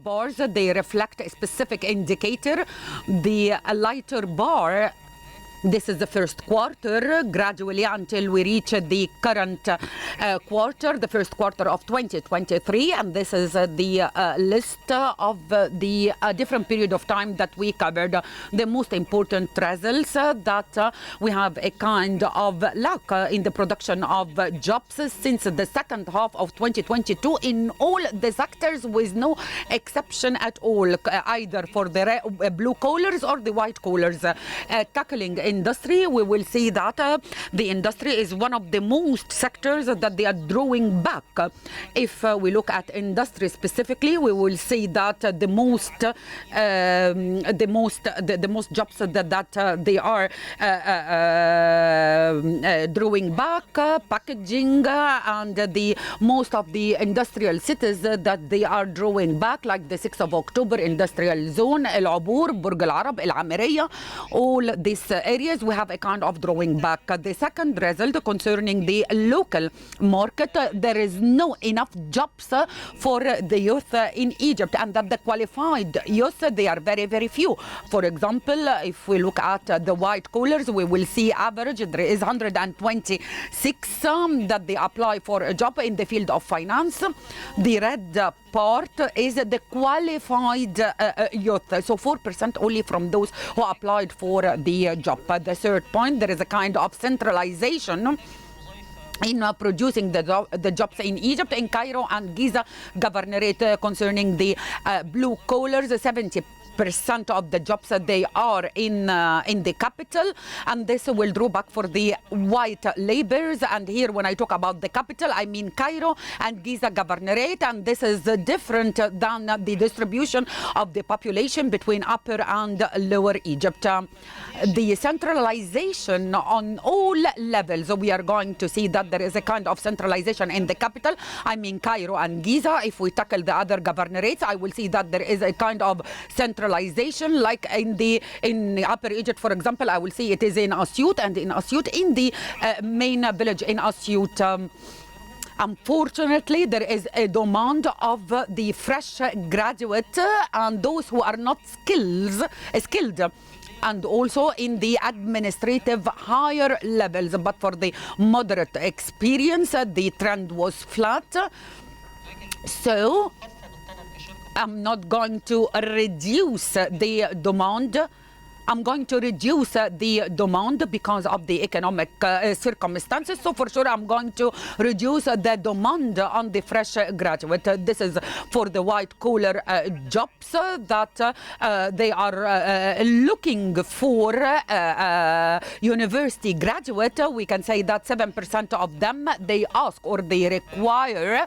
bars, they reflect a specific indicator. The lighter bar, this is the first quarter, gradually until we reach the current quarter, the first quarter of 2023. And this is the list of the different period of time that we covered. The most important results that we have a kind of lack in the production of jobs since the second half of 2022 in all the sectors, with no exception at all, either for the blue collars or the white collars. Tackling industry, we will see that the industry is one of the most sectors that they are drawing back. If we look at industry specifically, we will see that the most jobs that they are drawing back, packaging, and the most of the industrial cities that they are drawing back, like the 6th of October industrial zone, El Abur, Burj Al Arab, El Amiriya, all these areas we have a kind of drawing back. The second result concerning the local market, there is no enough jobs for the youth in Egypt, and that the qualified youth, they are very, very few. For example, if we look at the white collars, we will see average there is 126 that they apply for a job in the field of finance. The red part is the qualified youth, so 4% only from those who applied for the job. The third point, there is a kind of centralization in producing the jobs in Egypt, in Cairo and Giza Governorate. Concerning the blue collars, 70% of the jobs they are in the capital, and this will draw back for the white laborers. And here, when I talk about the capital, I mean Cairo and Giza Governorate, and this is different than the distribution of the population between Upper and Lower Egypt. The centralization on all levels, we are going to see that there is a kind of centralization in the capital, I mean Cairo and Giza. If we tackle the other governorates, I will see that there is a kind of centralization, like in Upper Egypt, for example. I will see it is in Asyut, and in Asyut, in the main village in Asyut, unfortunately, there is a demand of the fresh graduate and those who are not skilled, and also in the administrative higher levels. But for the moderate experience, the trend was flat. So I'm not going to reduce the demand. I'm going to reduce the demand because of the economic circumstances. So for sure, I'm going to reduce the demand on the fresh graduate. This is for the white collar jobs that they are looking for university graduate. We can say that 7% of them, they ask or they require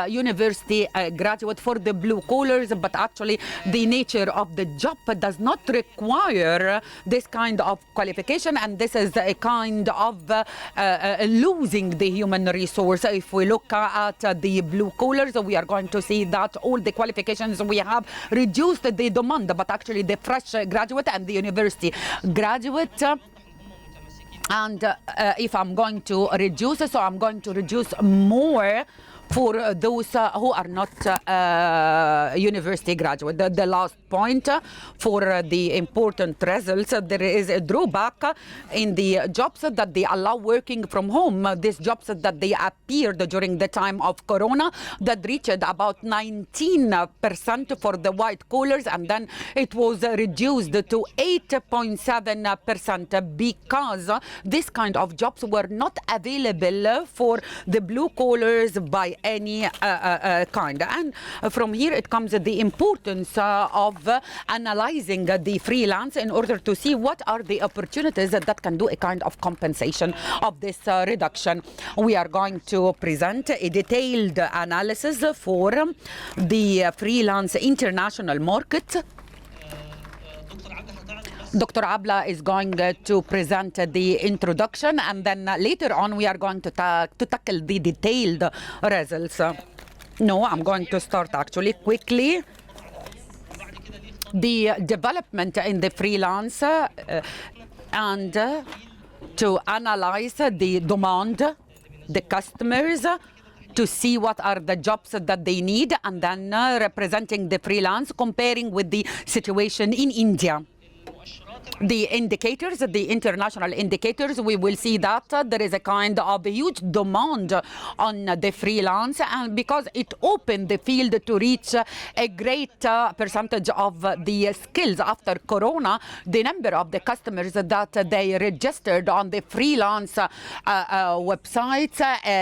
university graduate for the blue collars, but actually the nature of the job does not require this kind of qualification, and this is a kind of losing the human resource. If we look at the blue collars, we are going to see that all the qualifications we have reduced the demand, but actually the fresh graduate and the university graduate. And if I'm going to reduce, so I'm going to reduce more for those who are not university graduate. The last point for the important results, there is a drawback in the jobs that they allow working from home. These jobs that they appeared during the time of Corona, that reached about 19% for the white collars, and then it was reduced to 8.7% because this kind of jobs were not available for the blue collars by any kind. And from here it comes the importance of analyzing the freelance in order to see what are the opportunities that can do a kind of compensation of this reduction. We are going to present a detailed analysis for the freelance international market. Dr. Abla is going to present the introduction, and then later on we are going to tackle the detailed results. No, I'm going to start actually quickly. The development in the freelance and to analyze the demand, the customers, to see what are the jobs that they need, and then representing the freelance, comparing with the situation in India. The indicators, the international indicators, we will see that there is a kind of a huge demand on the freelance, and because it opened the field to reach a great percentage of the skills after Corona, the number of the customers that they registered on the freelance websites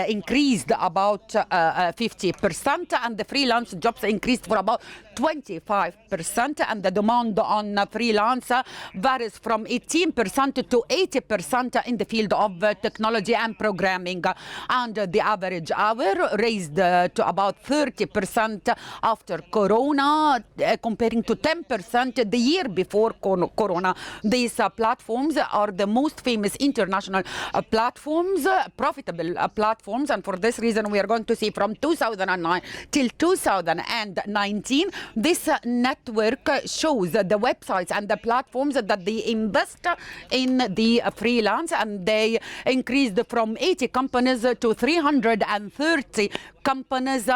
increased about 50%, and the freelance jobs increased for about 25%, and the demand on freelance varies from 18% to 80% in the field of technology and programming, and the average hour raised to about 30% after Corona, comparing to 10% the year before Corona. These platforms are the most famous international platforms, profitable platforms, and for this reason we are going to see from 2009 till 2019 this network shows the websites and the platforms that they invest in the freelance, and they increased from 80 companies to 330 companies,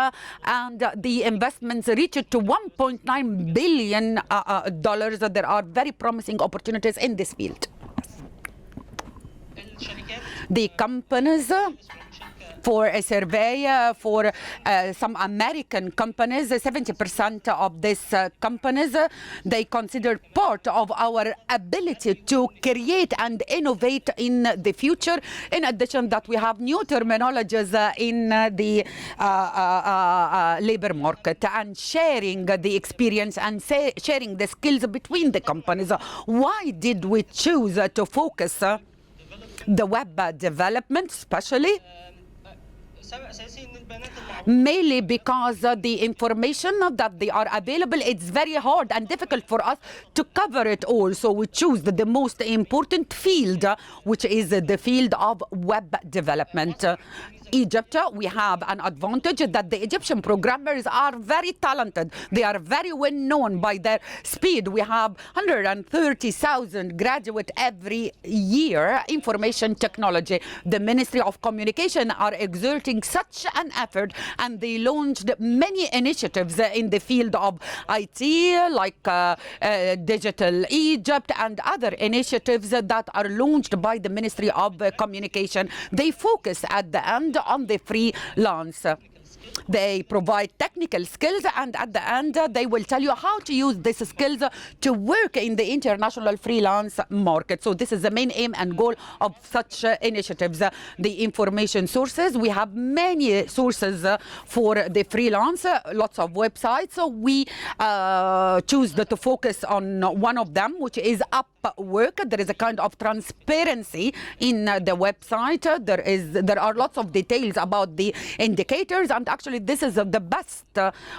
and the investments reached to $1.9 billion. There are very promising opportunities in this field. The companies, for a survey for some American companies, 70% of these companies, they consider part of our ability to create and innovate in the future. In addition, that we have new terminologies in the labor market, and sharing the experience and sharing the skills between the companies. Why did we choose to focus the web development especially? Mainly because the information that they are available, it's very hard and difficult for us to cover it all. So we choose the most important field, which is the field of web development. Egypt, we have an advantage that the Egyptian programmers are very talented. They are very well known by their speed. We have 130,000 graduates every year. Information technology. The Ministry of Communication are exerting such an effort, and they launched many initiatives in the field of IT, like Digital Egypt and other initiatives that are launched by the Ministry of Communication. They focus at the end on the freelance. They provide technical skills, and at the end they will tell you how to use these skills to work in the international freelance market. So this is the main aim and goal of such initiatives. The information sources, we have many sources for the freelance, lots of websites. So we choose to focus on one of them, which is Upwork. There is a kind of transparency in the website. There are lots of details about the indicators, and actually this is the best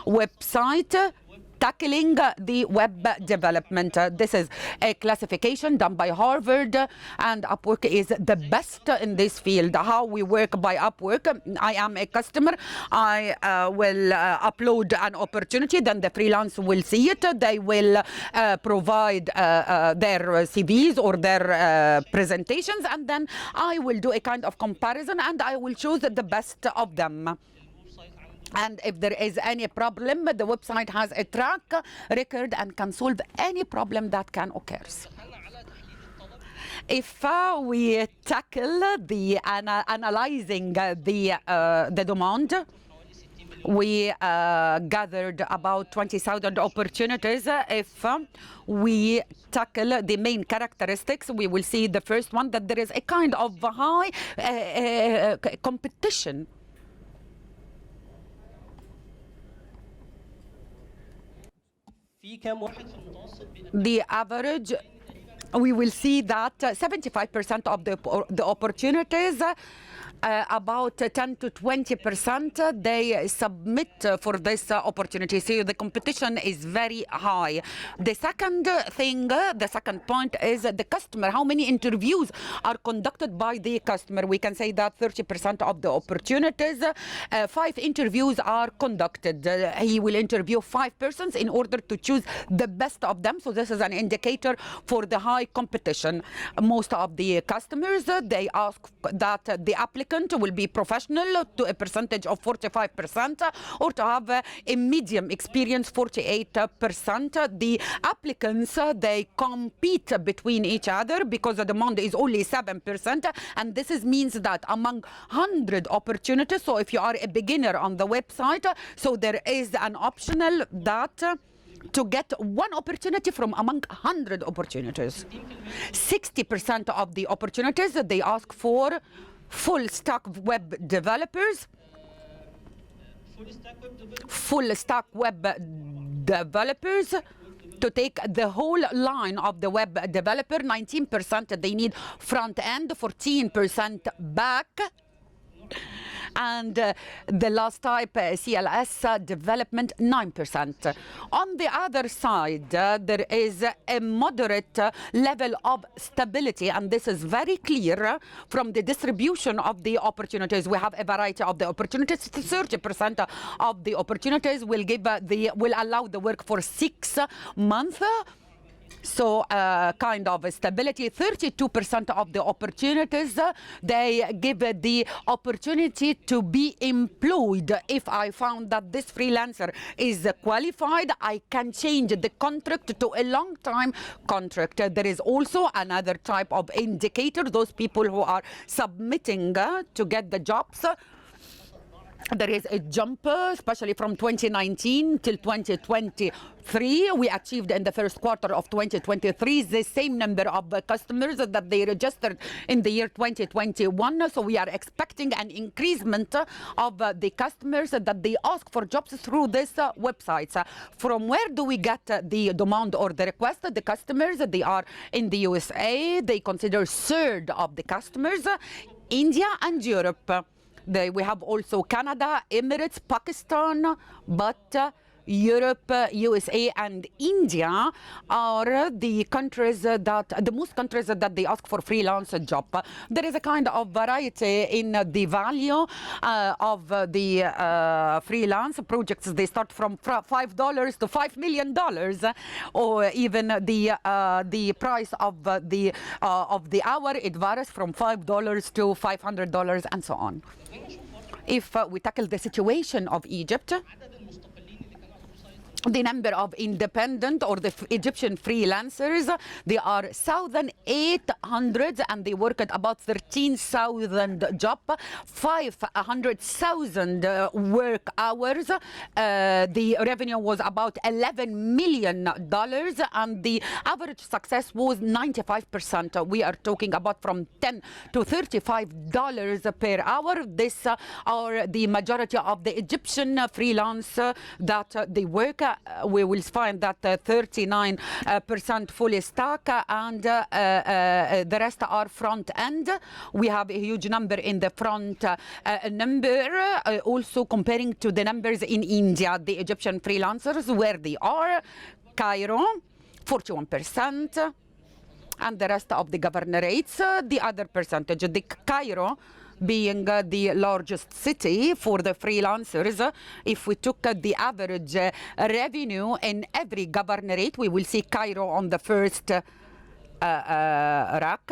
website tackling the web development. This is a classification done by Harvard, and Upwork is the best in this field. How we work by Upwork: I am a customer, I will upload an opportunity, then the freelance will see it. They will provide their CVs or their presentations, and then I will do a kind of comparison, and I will choose the best of them. And if there is any problem, the website has a track record and can solve any problem that can occur. If we tackle the analyzing the demand, we gathered about 20,000 opportunities. If we tackle the main characteristics, we will see the first one, that there is a kind of high competition. The average, we will see that 75% of the opportunities, about 10 to 20%, they submit for this opportunity. So the competition is very high. The second thing, the second point is the customer. How many interviews are conducted by the customer? We can say that 30% of the opportunities, 5 interviews are conducted. He will interview 5 persons in order to choose the best of them. So this is an indicator for the high competition. Most of the customers, they ask that the applicant applicant will be professional to a percentage of 45%, or to have a medium experience 48%. The applicants, they compete between each other because the demand is only 7%, and this means that among 100 opportunities, so if you are a beginner on the website, so there is an optional that to get one opportunity from among 100 opportunities. 60% of the opportunities, they ask for full stack web developers. Full stack web developers to take the whole line of the web developer. 19% they need front end, 14% back. And the last type, CLS development, 9%. On the other side, there is a moderate level of stability, and this is very clear from the distribution of the opportunities. We have a variety of the opportunities. 30% of the opportunities will allow the work for 6 months. So kind of stability. 32% of the opportunities, they give the opportunity to be employed. If I found that this freelancer is qualified, I can change the contract to a long-time contract. There is also another type of indicator, those people who are submitting to get the jobs. There is a jump, especially from 2019 till 2023. We achieved in the first quarter of 2023 the same number of customers that they registered in the year 2021. So we are expecting an increasement of the customers that they ask for jobs through these websites. From where do we get the demand or the request? The customers, they are in the USA. They consider third of the customers, India and Europe. We have also Canada, Emirates, Pakistan, but Europe, USA and India are the countries the most countries that they ask for freelance job. There is a kind of variety in the value of the freelance projects. They start from $5 to $5 million, or even the price of the hour, it varies from $5 to $500 and so on. If we tackle the situation of Egypt, the number of independent or the Egyptian freelancers, they are 1,800 and they work at about 13,000 jobs, 500,000 work hours. The revenue was about $11 million and the average success was 95%. We are talking about from $10 to $35 per hour. This are the majority of the Egyptian freelance that they work. We will find that 39% full stack and the rest are front end. We have a huge number in the front number. Also comparing to the numbers in India, the Egyptian freelancers, where they are, Cairo, 41%, and the rest of the governorates, the other percentage. The Cairo being the largest city for the freelancers, if we took the average revenue in every governorate, we will see Cairo on the first rack.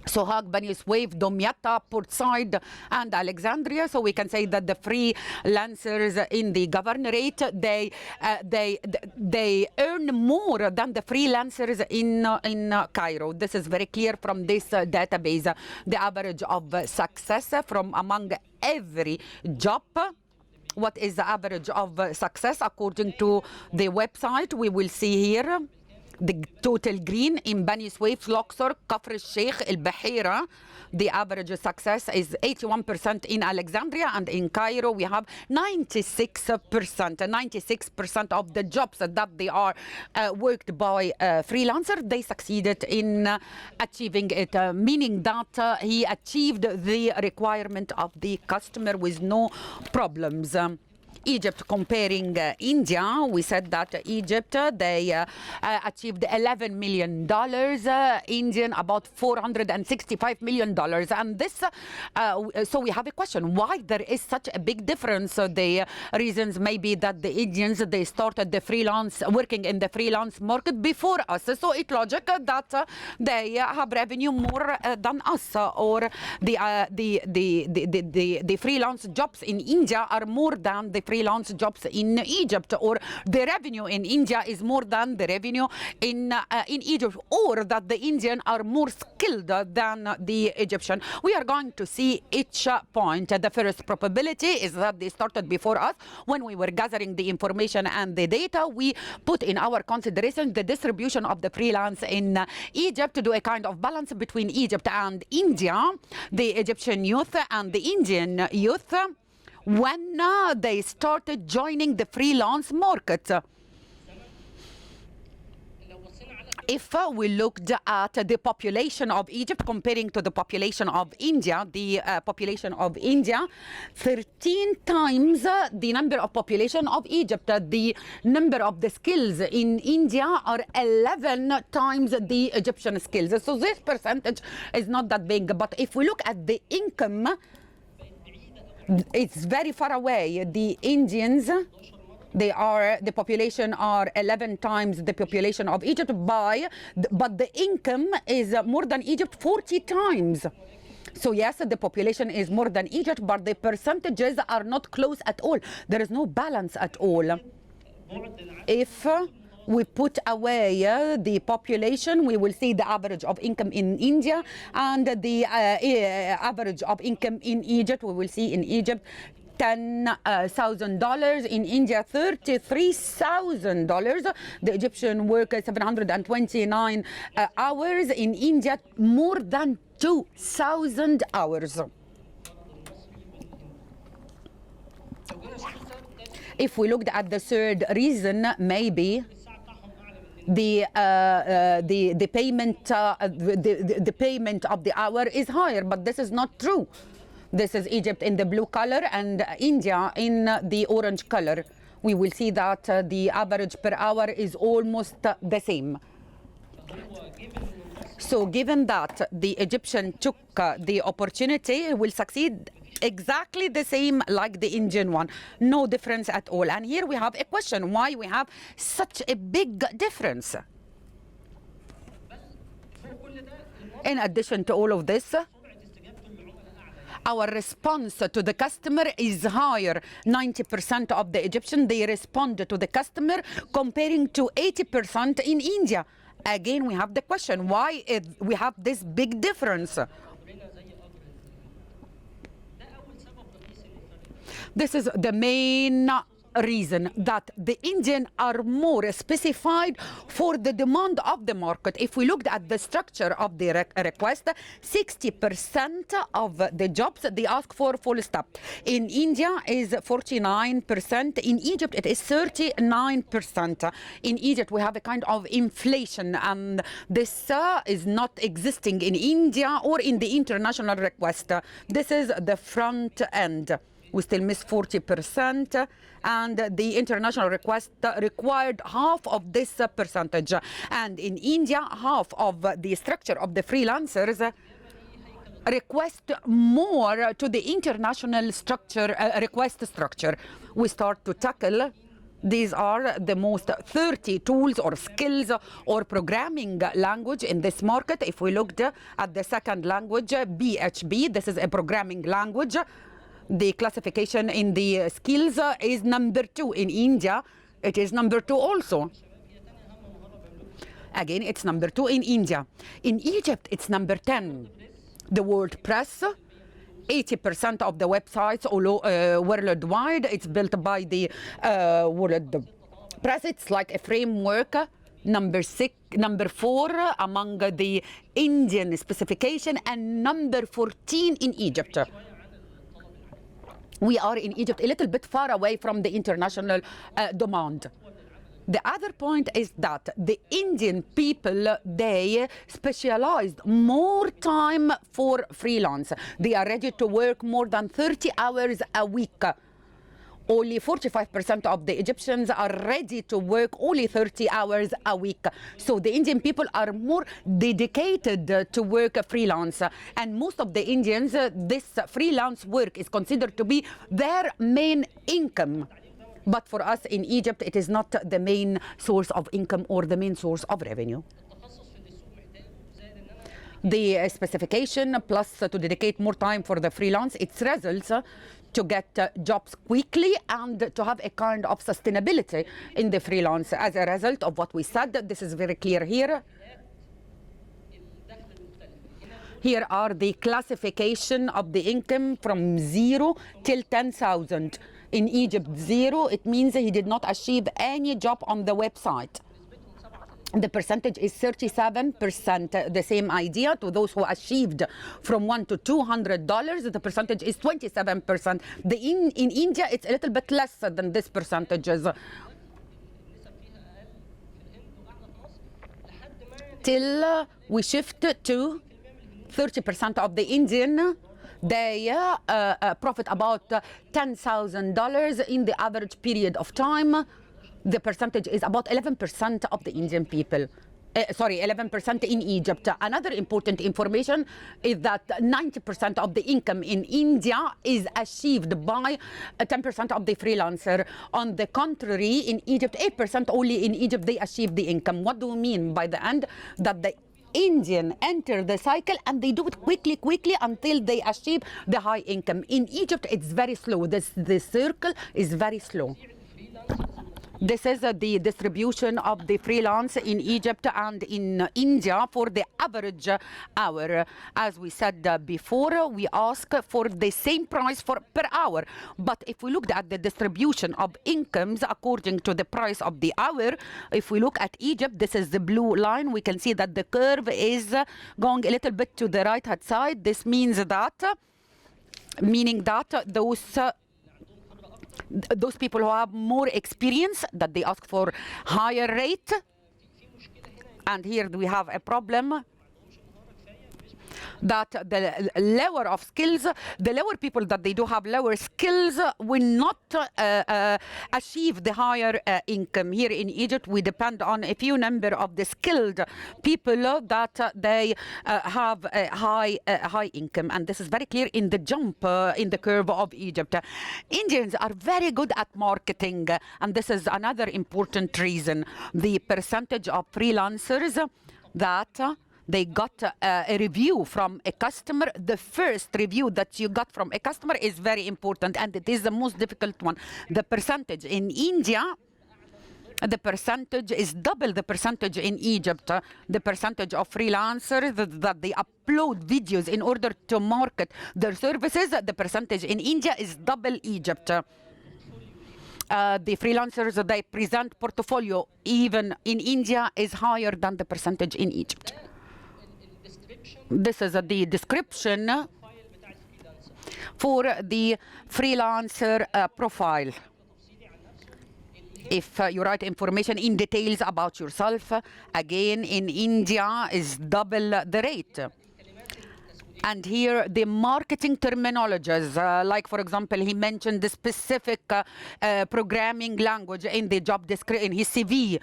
Sohag, Bani Suef, Domyata, Port Said, and Alexandria. So we can say that the freelancers in the governorate, they earn more than the freelancers in Cairo. This is very clear from this database. The average of success from among every job. What is the average of success according to the website? We will see here. The total green in Bani Suef, Luxor, Kafr al-Sheikh, Al-Bahira. The average success is 81% in Alexandria, and in Cairo we have 96%. 96% of the jobs that they are worked by freelancer, they succeeded in achieving it, meaning that he achieved the requirement of the customer with no problems. Egypt comparing India, we said that Egypt, they achieved $11 million, Indian about $465 million. And this, so we have a question, why there is such a big difference? The reasons may be that the Indians, they started the freelance, working in the freelance market before us. So it's logic that they have revenue more than us, or the freelance jobs in India are more than the freelance jobs in Egypt, or the revenue in India is more than the revenue in Egypt, or that the Indian are more skilled than the Egyptian. We are going to see each point. The first probability is that they started before us. When we were gathering the information and the data, we put in our consideration the distribution of the freelance in Egypt to do a kind of balance between Egypt and India, the Egyptian youth and the Indian youth, when they started joining the freelance market. If we looked at the population of Egypt comparing to the population of India, the population of India, 13 times the number of population of Egypt. The number of the skills in India are 11 times the Egyptian skills. So this percentage is not that big. But if we look at the income, it's very far away. The Indians, the population are 11 times the population of Egypt, but the income is more than Egypt 40 times. So yes, the population is more than Egypt, but the percentages are not close at all. There is no balance at all. If we put away the population, we will see the average of income in India and the average of income in Egypt. We will see in Egypt $10,000, in India $33,000. The Egyptian work 729 hours, in India more than 2,000 hours. If we looked at the third reason, maybe the payment of the hour is higher, but this is not true. This is Egypt in the blue color and India in the orange color. We will see that the average per hour is almost the same. So given that the Egyptian took the opportunity, will succeed exactly the same like the Indian one. No difference at all. And here we have a question, why we have such a big difference? In addition to all of this, our response to the customer is higher. 90% of the Egyptian, they respond to the customer comparing to 80% in India. Again, we have the question, why we have this big difference? This is the main reason, that the Indian are more specified for the demand of the market. If we looked at the structure of the request, 60% of the jobs they ask for full stop. In India is 49%. In Egypt it is 39%. In Egypt we have a kind of inflation, and this is not existing in India or in the international request. This is the front end. We still miss 40%, and the international request required half of this percentage. And in India, half of the structure of the freelancers request more to the international structure, request structure. We start to tackle. These are the most 30 tools or skills or programming language in this market. If we looked at the second language, BHB, this is a programming language. The classification in the skills is number 2. In India, it is number 2 also. Again, it's number 2 in India. In Egypt, it's number 10. The WordPress, 80% of the websites worldwide, it's built by the WordPress. It's like a framework. Number 4 among the Indian specification, and number 14 in Egypt. We are in Egypt a little bit far away from the international demand. The other point is that the Indian people, they specialized more time for freelance. They are ready to work more than 30 hours a week. Only 45% of the Egyptians are ready to work only 30 hours a week. So the Indian people are more dedicated to work freelance. And most of the Indians, this freelance work is considered to be their main income. But for us in Egypt, it is not the main source of income or the main source of revenue. The specification plus to dedicate more time for the freelance, its results to get jobs quickly and to have a kind of sustainability in the freelance. As a result of what we said, this is very clear here. Here are the classification of the income from 0 till 10,000. In Egypt, 0, it means he did not achieve any job on the website. The percentage is 37%. The same idea to those who achieved from $1 to $200. The percentage is 27%. In India, it's a little bit less than this percentages. Till we shift to 30% of the Indian, they profit about $10,000 in the average period of time. The percentage is about 11% of the Indian people. 11% in Egypt. Another important information is that 90% of the income in India is achieved by 10% of the freelancer. On the contrary, in Egypt, 8% only in Egypt they achieve the income. What do we mean by the end? That the Indian enter the cycle and they do it quickly until they achieve the high income. In Egypt, it's very slow. The circle is very slow. This is the distribution of the freelance in Egypt and in India for the average hour. As we said before, we ask for the same price per hour. But if we look at the distribution of incomes according to the price of the hour, if we look at Egypt, this is the blue line, we can see that the curve is going a little bit to the right hand side. This means that, those people who have more experience, that they ask for higher rate. And here we have a problem that the lower of skills, the lower people that they do have lower skills will not achieve the higher income. Here in Egypt, we depend on a few number of the skilled people that they have a high income. And this is very clear in the jump in the curve of Egypt. Indians are very good at marketing. And this is another important reason. The percentage of freelancers that they got a review from a customer. The first review that you got from a customer is very important, and it is the most difficult one. The percentage in India, the percentage is double the percentage in Egypt. The percentage of freelancers that they upload videos in order to market their services, the percentage in India is double Egypt. The freelancers they present portfolio even in India is higher than the percentage in Egypt. This is the description for the freelancer profile. If you write information in details about yourself, again in India is double the rate. And here the marketing terminologies, like for example, he mentioned the specific programming language in the job description, in his CV.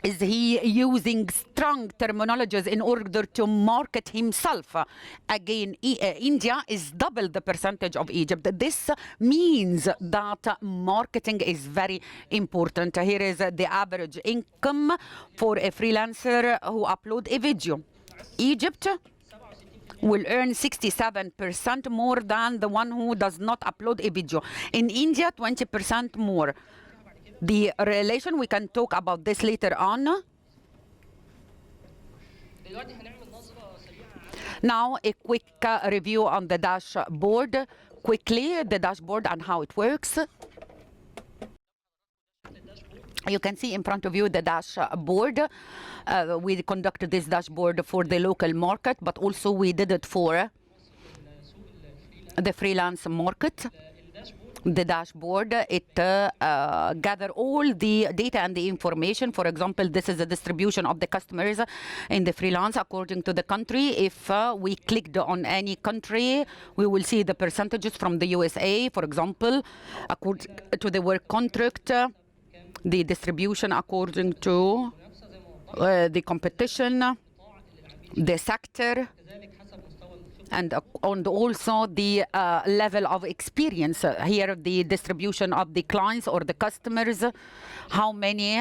Is he using strong terminologies in order to market himself? Again, India is double the percentage of Egypt. This means that marketing is very important. Here is the average income for a freelancer who uploads a video. Egypt will earn 67% more than the one who does not upload a video. In India, 20% more. The relation, we can talk about this later on. Now, a quick review on the dashboard. Quickly, the dashboard and how it works. You can see in front of you the dashboard. We conducted this dashboard for the local market, but also we did it for the freelance market. The dashboard, it gather all the data and the information. For example, this is the distribution of the customers in the freelance according to the country. If we clicked on any country, we will see the percentages from the USA, for example, according to the work contract, the distribution according to the competition, the sector, and also the level of experience. Here, the distribution of the clients or the customers, how many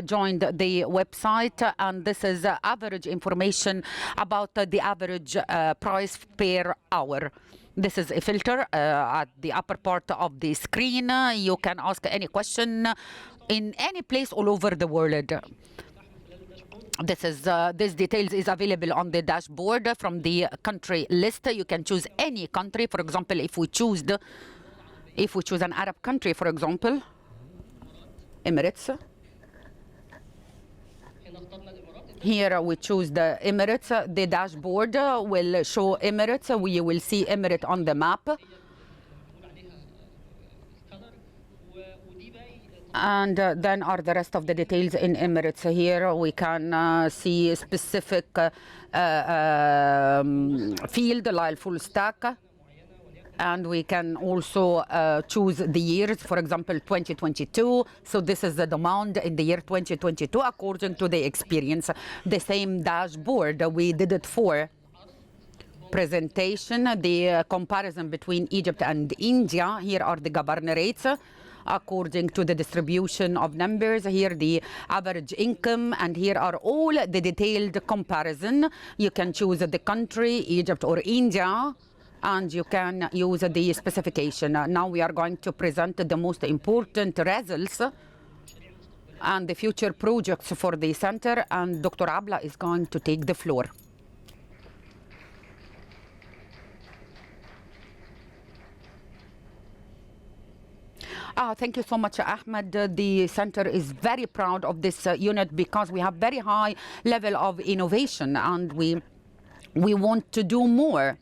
joined the website, and this is average information about the average price per hour. This is a filter at the upper part of the screen. You can ask any question in any place all over the world. This details is available on the dashboard from the country list. You can choose any country. For example, if we choose an Arab country, for example, Emirates. Here we choose the Emirates. The dashboard will show Emirates. We will see Emirates on the map. And then are the rest of the details in Emirates. Here we can see a specific field like full stack, and we can also choose the years, for example 2022. So this is the demand in the year 2022 according to the experience. The same dashboard we did it for presentation, the comparison between Egypt and India. Here are the governorates according to the distribution of numbers. Here the average income, and here are all the detailed comparison. You can choose the country, Egypt or India, and you can use the specification. Now we are going to present the most important results and the future projects for the center, and Dr. Abla is going to take the floor. Thank you so much, Ahmed. The center is very proud of this unit because we have very high level of innovation, and we want to do more.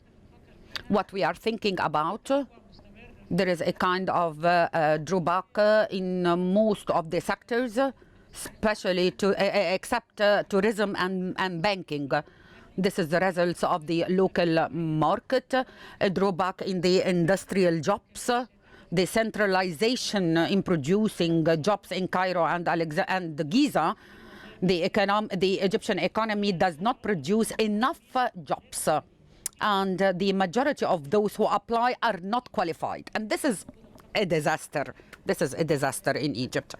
What we are thinking about, there is a kind of drawback in most of the sectors, especially except tourism and banking. This is the results of the local market, a drawback in the industrial jobs, the centralization in producing jobs in Cairo and Giza. The Egyptian economy does not produce enough jobs, and the majority of those who apply are not qualified. And this is a disaster. This is a disaster in Egypt.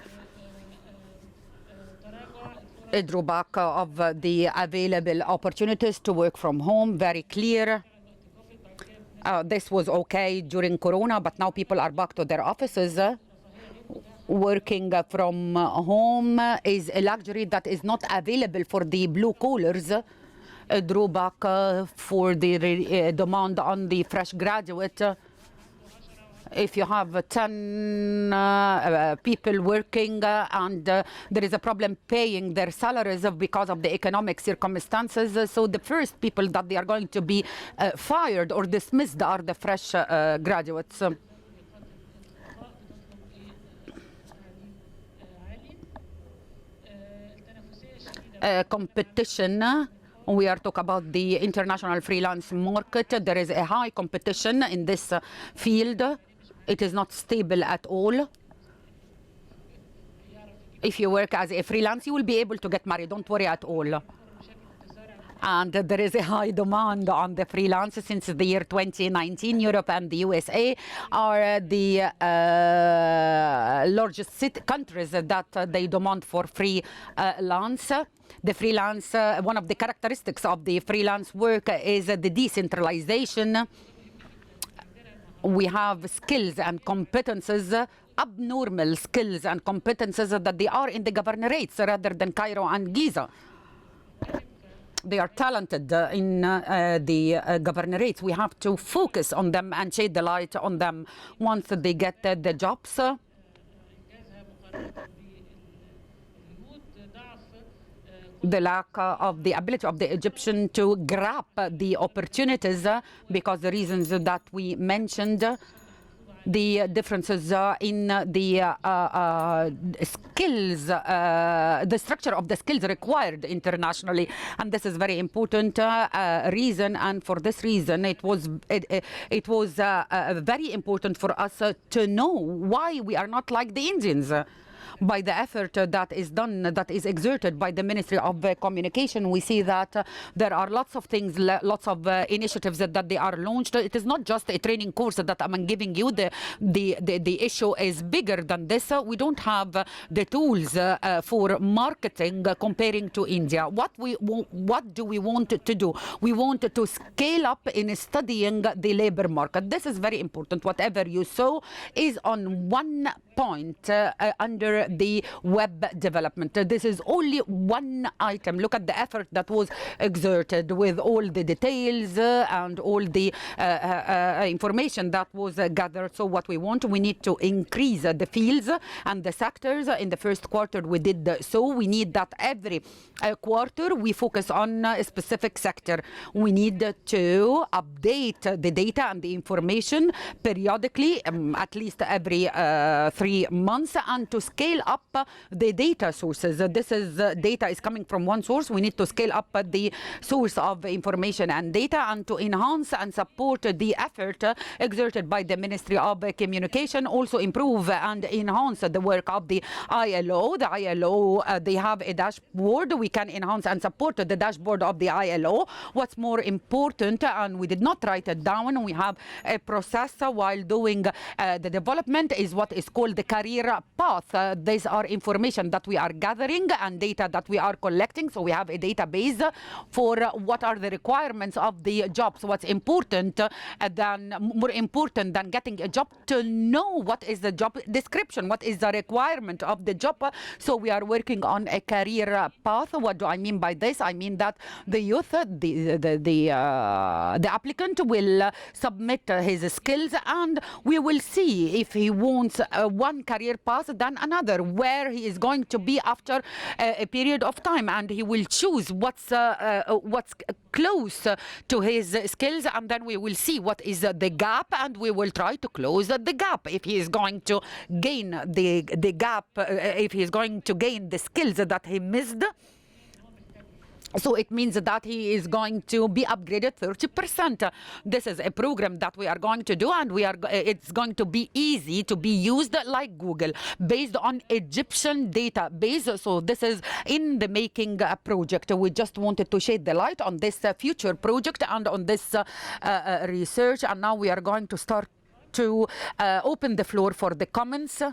A drawback of the available opportunities to work from home, very clear. This was okay during Corona, but now people are back to their offices. Working from home is a luxury that is not available for the blue collars. A drawback for the demand on the fresh graduate. If you have 10 people working and there is a problem paying their salaries because of the economic circumstances, so the first people that they are going to be fired or dismissed are the fresh graduates. Competition. We are talking about the international freelance market. There is a high competition in this field. It is not stable at all. If you work as a freelance, you will be able to get married. Don't worry at all. And there is a high demand on the freelance since the year 2019. Europe and the USA are the largest countries that they demand for freelance. The freelance, one of the characteristics of the freelance work is the decentralization. We have skills and competences, abnormal skills and competences that they are in the governorates rather than Cairo and Giza. They are talented in the governorates. We have to focus on them and shade the light on them once they get the jobs. The lack of the ability of the Egyptian to grab the opportunities because the reasons that we mentioned, the differences in the skills, the structure of the skills required internationally, and this is very important reason. And for this reason, it was very important for us to know why we are not like the Indians. By the effort that is done, that is exerted by the Ministry of Communication, we see that there are lots of things, lots of initiatives that they are launched. It is not just a training course that I'm giving you. The issue is bigger than this. We don't have the tools for marketing comparing to India. What do we want to do? We want to scale up in studying the labor market. This is very important. Whatever you saw is on one point under the web development. This is only one item. Look at the effort that was exerted with all the details and all the information that was gathered. So what we want, we need to increase the fields and the sectors. In the first quarter we did so. We need that every quarter we focus on a specific sector. We need to update the data and the information periodically, at least every 3 months, and to scale up the data sources. This is data is coming from one source. We need to scale up the source of information and data, and to enhance and support the effort exerted by the Ministry of Communication. Also improve and enhance the work of the ILO. The ILO, they have a dashboard. We can enhance and support the dashboard of the ILO. What's more important, and we did not write it down, we have a process while doing the development, is what is called the career path. These are information that we are gathering and data that we are collecting. So we have a database for what are the requirements of the jobs. What's important more important than getting a job, to know what is the job description, what is the requirement of the job. So we are working on a career path. What do I mean by this? I mean that the youth, the applicant will submit his skills, and we will see if he wants one career path than another, where he is going to be after a period of time, and he will choose what's close to his skills, and then we will see what is the gap, and we will try to close the gap. If he is going to gain the gap, if he is going to gain the skills that he missed, so it means that he is going to be upgraded 30%. This is a program that we are going to do, and it's going to be easy to be used like Google, based on Egyptian database. So this is in the making project. We just wanted to shed the light on this future project and on this research. And now we are going to start to open the floor for the comments.